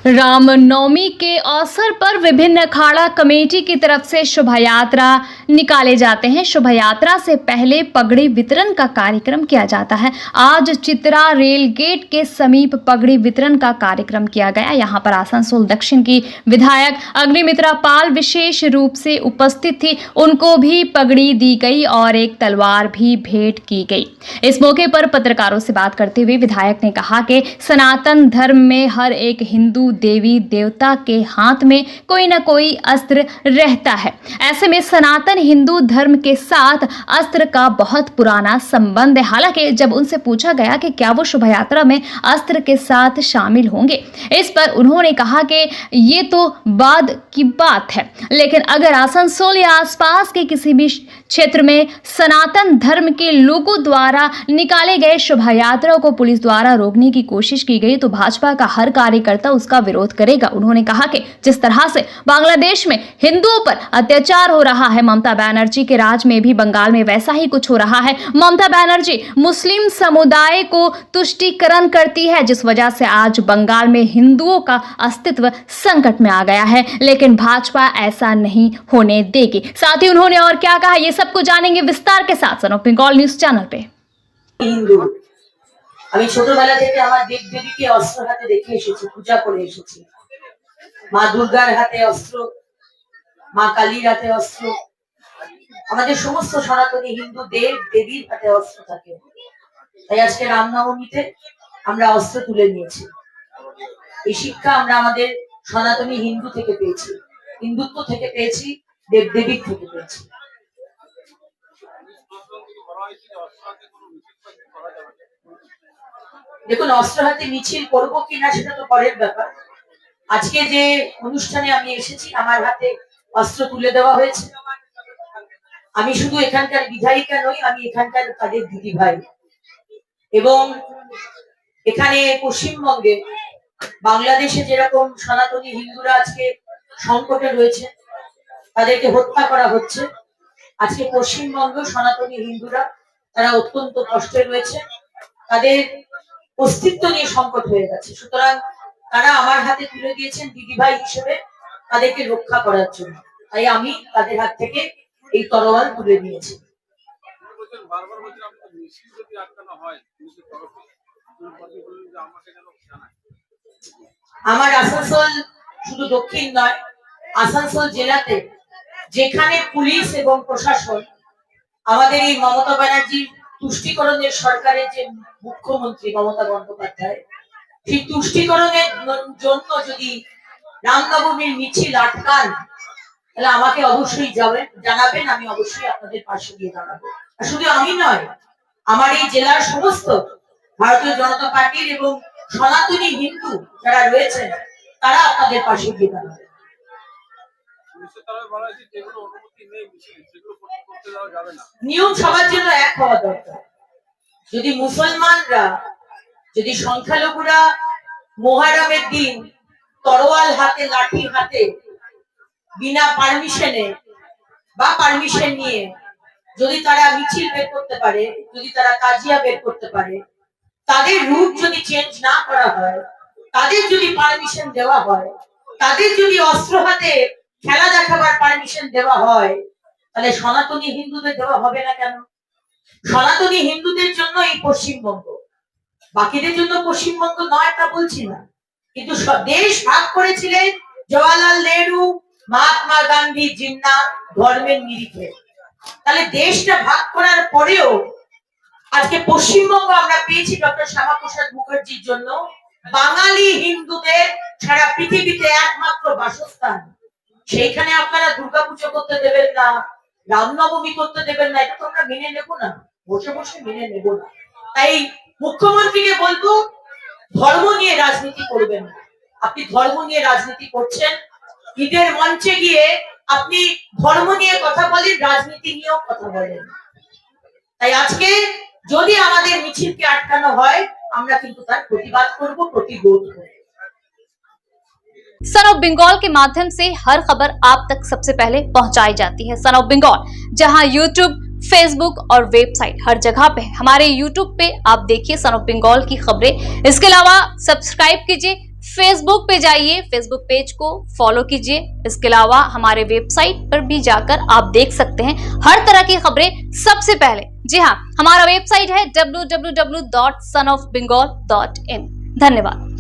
रामनवमी के अवसर पर विभिन्न अखाड़ा कमेटी की तरफ से शोभा यात्रा निकाले जाते हैं। शोभा यात्रा से पहले पगड़ी वितरण का कार्यक्रम किया जाता है। आज चित्रा रेल गेट के समीप पगड़ी वितरण का कार्यक्रम किया गया। यहां पर आसनसोल दक्षिण की विधायक अग्निमित्रा पाल विशेष रूप से उपस्थित थी। उनको भी पगड़ी दी गई और एक तलवार भी भेंट की गई। इस मौके पर पत्रकारों से बात करते हुए विधायक ने कहा कि सनातन धर्म में हर एक हिंदू देवी देवता के हाथ में कोई न कोई अस्त्र रहता है। ऐसे में सनातन हिंदू धर्म के साथ अस्त्र का बहुत पुराना संबंध है। हालांकि जब उनसे पूछा गया कि क्या वो शोभा यात्रा में अस्त्र के साथ शामिल होंगे, इस पर उन्होंने कहा कि ये तो बाद की बात है, लेकिन अगर आसनसोल या आसपास के किसी भी क्षेत्र में सनातन धर्म के लोगों द्वारा निकाले गए शोभा यात्रा को पुलिस द्वारा रोकने की कोशिश की गई तो भाजपा का हर कार्यकर्ता उसका विरोध करेगा। उन्होंने कहा कि जिस तरह से बांग्लादेश में हिंदुओं पर अत्याचार हो रहा है, ममता बनर्जी के राज में भी बंगाल में वैसा ही कुछ हो रहा है। ममता बनर्जी मुस्लिम समुदाय को तुष्टीकरण करती है, जिस वजह से आज बंगाल में हिंदुओं का अस्तित्व संकट में आ गया है, लेकिन भाजपा ऐसा नहीं होने देगी। साथ ही उन्होंने और क्या कहा, ये सब कुछ जानेंगे विस्तार के साथ son of Bengal news channel पे। হিন্দু আমি ছোটবেলা থেকে আমার দেব দেবীকে অস্ত্র হাতে দেখে এসেছি, পূজা করে এসেছি। মা দুর্গার হাতে অস্ত্র, মা কালীর হাতে অস্ত্র, আমাদের সমস্ত সনাতনী হিন্দু দেব দেবীর হাতে অস্ত্র থাকে। তাই আজকে রামনবমীতে আমরা অস্ত্র তুলে নিয়েছি। এই শিক্ষা আমরা আমাদের সনাতনী হিন্দু থেকে পেয়েছি, হিন্দুত্ব থেকে পেয়েছি, দেব দেবীর থেকে পেয়েছি। দেখুন, অস্ত্র হাতে মিছিল করবো কিনা সেটা তো পরের ব্যাপার। আজকে যে অনুষ্ঠানে আমি এসেছি, আমার হাতে অস্ত্র তুলে দেওয়া হয়েছে। আমি শুধু এখানকার বিধায়িকা নই, আমি এখানকার তাদের দিদি ভাই। এবং এখানে পশ্চিমবঙ্গে বাংলাদেশে যেরকম সনাতনী হিন্দুরা আজকে সংকটে রয়েছে, তাদেরকে হত্যা করা হচ্ছে, আজকে পশ্চিমবঙ্গ সনাতনী হিন্দুরা তারা অত্যন্ত কষ্টে রয়েছে, তাদের অস্তিত্ব নিয়ে সংকট হয়ে গেছে। সুতরাং তারা আমার হাতে তুলে দিয়েছেন দিদিভাই হিসেবে তাদেরকে রক্ষা করার জন্য। তাই আমি তাদের হাত থেকে এই তরোয়াল তুলে নিয়েছি। আমার আসানসোল শুধু দক্ষিণ নয়, আসানসোল জেলাতে যেখানে পুলিশ এবং প্রশাসন আমাদের এই মমতা ব্যানার্জির তুষ্টিকরণের সরকারের যে মুখ্যমন্ত্রী মমতা বন্দ্যোপাধ্যায়, সেই তুষ্টিকরণের জন্য যদি রামনবমীর মিছিল আটকান, তাহলে আমাকে অবশ্যই জানাবেন, আমি অবশ্যই আপনাদের পাশে গিয়ে দাঁড়াবো। আর শুধু আমি নয়, আমার এই জেলার সমস্ত ভারতীয় জনতা পার্টির এবং সনাতনী হিন্দু যারা রয়েছেন তারা আপনাদের পাশে গিয়ে দাঁড়াবে। নিয়ম সবার জন্য এক হওয়া দরকার। যদি মুসলমানরা, যদি সংখ্যালঘুরা মোহরমের দিন তরোয়াল হাতে, লাঠি হাতে, বিনা পারমিশনে বা পারমিশন নিয়ে যদি তারা মিছিল বের করতে পারে, যদি তারা তাজিয়া বের করতে পারে, তাদের রুট যদি চেঞ্জ না করা হয়, তাদের যদি পারমিশন দেওয়া হয়, তাদের যদি অস্ত্র হাতে খেলা দেখাবার পারমিশন দেওয়া হয়, তাহলে সনাতনী হিন্দুদের দেওয়া হবে না কেন? সনাতনী হিন্দুদের জন্য এই পশ্চিমবঙ্গ, বাকিদের জন্য পশ্চিমবঙ্গ নয় তা বলছি না, কিন্তু দেশ ভাগ করেছিলেন জওয়াহরলাল নেহরু, মহাত্মা গান্ধী, জিন্না ধর্মের নিরিখে। তাহলে দেশটা ভাগ করার পরেও আজকে পশ্চিমবঙ্গ আমরা পেয়েছি ডক্টর শ্যামাপ্রসাদ মুখার্জির জন্য বাঙালি হিন্দুদের সারা পৃথিবীতে একমাত্র বাসস্থান। সেইখানে আপনারা দুর্গাপুজো করতে দেবেন না, রামনবমী করতে দেবেন না, এটা তো আমরা মেনে নেব না, বসে বসে মেনে নেব না। তাই মুখ্যমন্ত্রীকে বলবো, ধর্ম নিয়ে রাজনীতি করবেন না। আপনি ধর্ম নিয়ে রাজনীতি করছেন, ঈদের মঞ্চে গিয়ে আপনি ধর্ম নিয়ে কথা বলেন, রাজনীতি নিয়েও কথা বলেন। তাই আজকে যদি আমাদের মিছিলকে আটকানো হয়, আমরা কিন্তু তার প্রতিবাদ করব, প্রতিরোধ করব। सन ऑफ बंगाल के माध्यम से हर खबर आप तक सबसे पहले पहुंचाई जाती है। सन ऑफ बंगाल जहां यूट्यूब, फेसबुक और वेबसाइट हर जगह पे है। हमारे यूट्यूब पे आप देखिए सन ऑफ बंगाल की खबरें। इसके अलावा सब्सक्राइब कीजिए फेसबुक पे जाइए, फेसबुक पेज को फॉलो कीजिए। इसके अलावा हमारे वेबसाइट पर भी जाकर आप देख सकते हैं हर तरह की खबरें सबसे पहले। जी हाँ, हमारा वेबसाइट है www.sonofbengal.in। धन्यवाद।